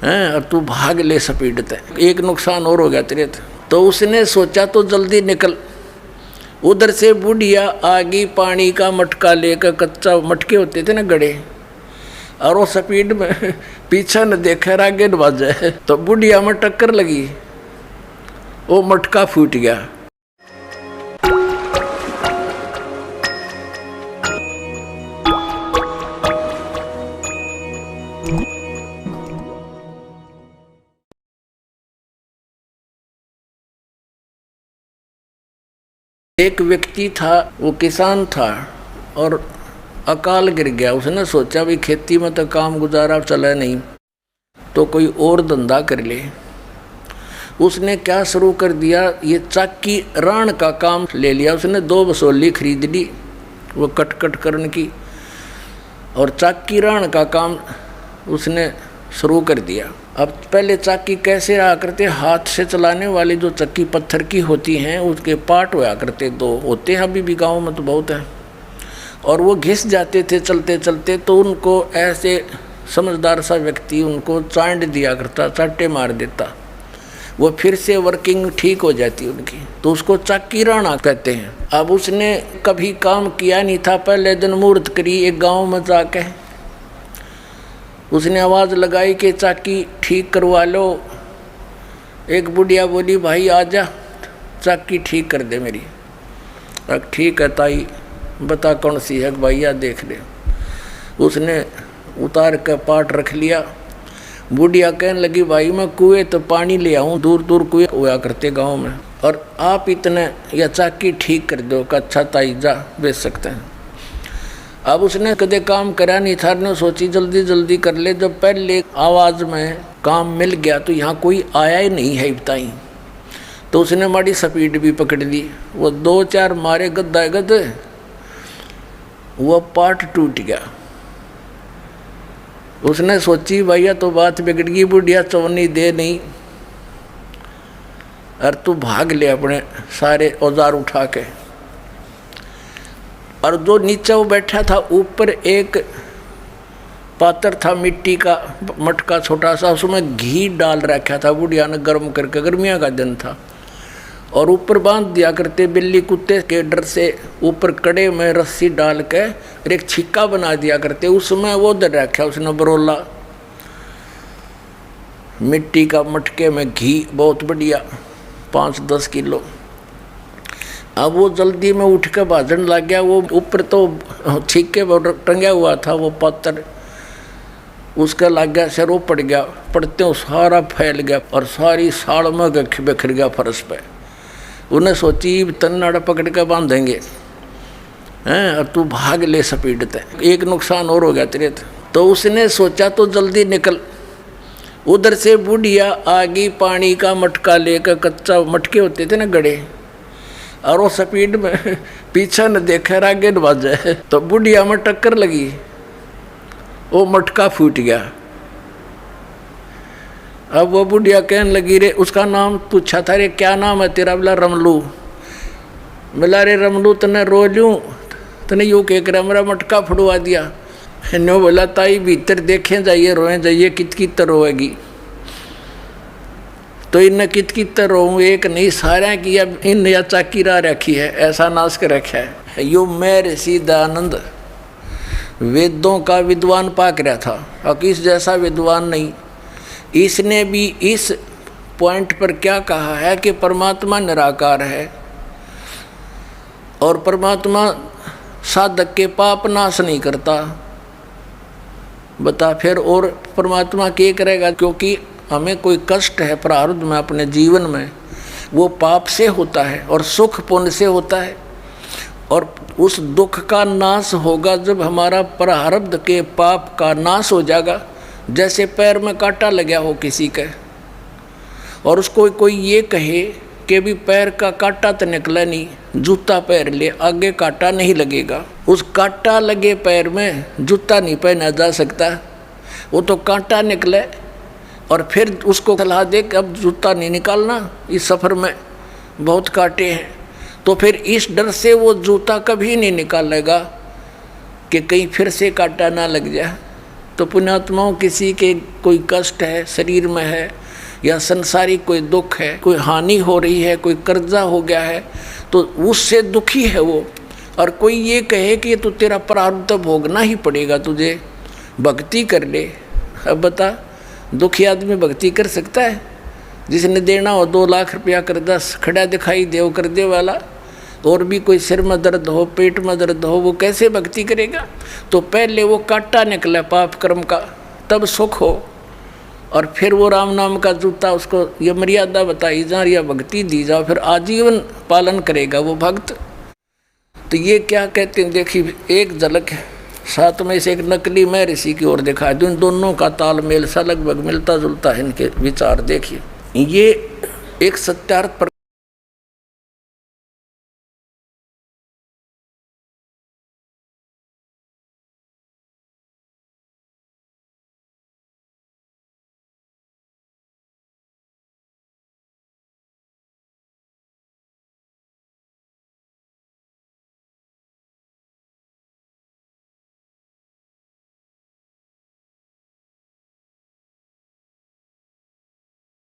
हैं और तू भाग ले स्पीड ते, एक नुकसान और हो गया तेरे। तो उसने सोचा तो जल्दी निकल। उधर से बुढ़िया आगी पानी का मटका लेकर, कच्चा मटके होते थे ना गड़े, और वो स्पीड में पीछे न देखे आगे न बाजे, तो बुढ़िया में टक्कर लगी, वो मटका फूट गया। एक व्यक्ति था, वो किसान था और अकाल गिर गया। उसने सोचा भी खेती में तो काम गुजारा चला नहीं, तो कोई और धंधा कर ले। उसने क्या शुरू कर दिया, ये चाकी राण का काम ले लिया। उसने 2 बसोली खरीद ली वो कट करने की, और चाकी राण का काम उसने शुरू कर दिया। अब पहले चाकी कैसे आया करते, हाथ से चलाने वाली जो चक्की पत्थर की होती हैं, उसके पार्ट हुआ करते, 2 होते हैं अभी भी गाँव में तो बहुत है, और वो घिस जाते थे चलते चलते। तो उनको ऐसे समझदार सा व्यक्ति उनको चांट दिया करता, चाटे मार देता, वो फिर से वर्किंग ठीक हो जाती उनकी, तो उसको चाकी राणा कहते हैं। अब उसने कभी काम किया नहीं था, पहले दिन मुहूर्त करी एक गाँव में जाके, उसने आवाज़ लगाई कि चाकी ठीक करवा लो। एक बुढ़िया बोली, भाई आजा चाकी ठीक कर दे मेरी। अब ठीक है ताई, बता कौन सी है भैया, देख ले। उसने उतार कर पाट रख लिया। बुढ़िया कहने लगी, भाई मैं कुएं तो पानी ले आऊँ, दूर दूर कुएं हुआ करते गांव में, और आप इतने या चाकी ठीक कर दो। का अच्छा ताई जा, बेच सकते हैं। अब उसने कदे काम करा नहीं था, ने सोची जल्दी जल्दी कर ले। जब पहले आवाज़ में काम मिल गया तो यहाँ कोई आया ही नहीं है बताई, तो उसने माड़ी स्पीड भी पकड़ ली। वो 2-4 मारे गद्दा गद्दे, वो पार्ट टूट गया। उसने सोची भैया तो बात बिगड़ गई, बुढ़िया चवन्नी दे नहीं, और तू भाग ले अपने सारे औजार उठा के। और जो नीचे वो बैठा था, ऊपर एक पात्र था मिट्टी का मटका छोटा सा, उसमें घी डाल रखा था बुढ़िया ने गर्म करके, गर्मियाँ का दिन था, और ऊपर बांध दिया करते बिल्ली कुत्ते के डर से। ऊपर कड़े में रस्सी डाल के और एक छिक्का बना दिया करते, उसमें वो दर रखा उसने बरोला मिट्टी का मटके में घी, बहुत बढ़िया 5-10 किलो। अब वो जल्दी में उठ के भाजन लग गया। वो ऊपर तो छिक्के टंगा हुआ था वो पत्थर, उसका लग गया सिर, वो पड़ गया, पड़ते वो सारा फैल गया और सारी साड़ में बिखर गया फर्श पे। उन्हें सोची तन्नाड़ा पकड़ के बांधेंगे हैं, और तू भाग ले स्पीड ते, एक नुकसान और हो गया तेरे। तो उसने सोचा तो जल्दी निकल। उधर से बुढ़िया आगी पानी का मटका लेकर, कच्चा मटके होते थे ना गड़े, और वो स्पीड में पीछे न देखे आगे न बाजे, तो बुढ़िया में टक्कर लगी, वो मटका फूट गया। अब वो बुढ़िया कहने लगी, रे उसका नाम पूछा था, रे क्या नाम है तेरा? बोला रमलू। बोला रे रमलू तने रो लूँ, तने यूँ कह कर मेरा मटका फुड़वा दिया। नो बोला ताई भीतर देखें जाइए, रोए जाइए, कित रोएगी। तो इन कित रोऊँ, एक नहीं सारा की अब इन या चाकी रा रखी है, ऐसा नाश कर रखा है। यो मैं सीधानंद वेदों का विद्वान पाक रहा था, और किस जैसा विद्वान नहीं। इसने भी इस पॉइंट पर क्या कहा है कि परमात्मा निराकार है, और परमात्मा साधक के पाप नाश नहीं करता। बता फिर और परमात्मा क्या करेगा? क्योंकि हमें कोई कष्ट है प्रारब्ध में अपने जीवन में, वो पाप से होता है और सुख पुण्य से होता है, और उस दुख का नाश होगा जब हमारा प्रारब्ध के पाप का नाश हो जाएगा। जैसे पैर में कांटा लगा हो किसी के, और उसको कोई ये कहे कि भी पैर का कांटा तो निकला नहीं, जूता पैर ले, आगे कांटा नहीं लगेगा। उस कांटा लगे पैर में जूता नहीं पहना जा सकता, वो तो कांटा निकले, और फिर उसको सलाह दे कि अब जूता नहीं निकालना, इस सफ़र में बहुत कांटे हैं, तो फिर इस डर से वो जूता कभी नहीं निकालेगा कि कहीं फिर से कांटा ना लग जाए। तो पुण्यात्माओं किसी के कोई कष्ट है, शरीर में है, या संसारिक कोई दुख है, कोई हानि हो रही है, कोई कर्जा हो गया है, तो उससे दुखी है वो, और कोई ये कहे कि तो तेरा प्रारब्ध भोगना ही पड़ेगा, तुझे भक्ति कर ले। अब बता, दुखी आदमी भक्ति कर सकता है? जिसने देना हो 2 लाख रुपया कर्जा खड़ा दिखाई देव कर दे वाला, और भी कोई सिर में दर्द हो, पेट में दर्द हो, वो कैसे भक्ति करेगा? तो पहले वो कांटा निकले पाप कर्म का, तब सुख हो, और फिर वो राम नाम का जूता, उसको ये मर्यादा बताई जा, या भक्ति दी जाओ, फिर आजीवन पालन करेगा वो भक्त। तो ये क्या कहते हैं, देखिए एक झलक साथ में से एक नकली मैं ऋषि की ओर दिखा दूँ, इन दोनों का तालमेल सा लगभग मिलता जुलता है इनके विचार। देखिए ये एक सत्यार्थ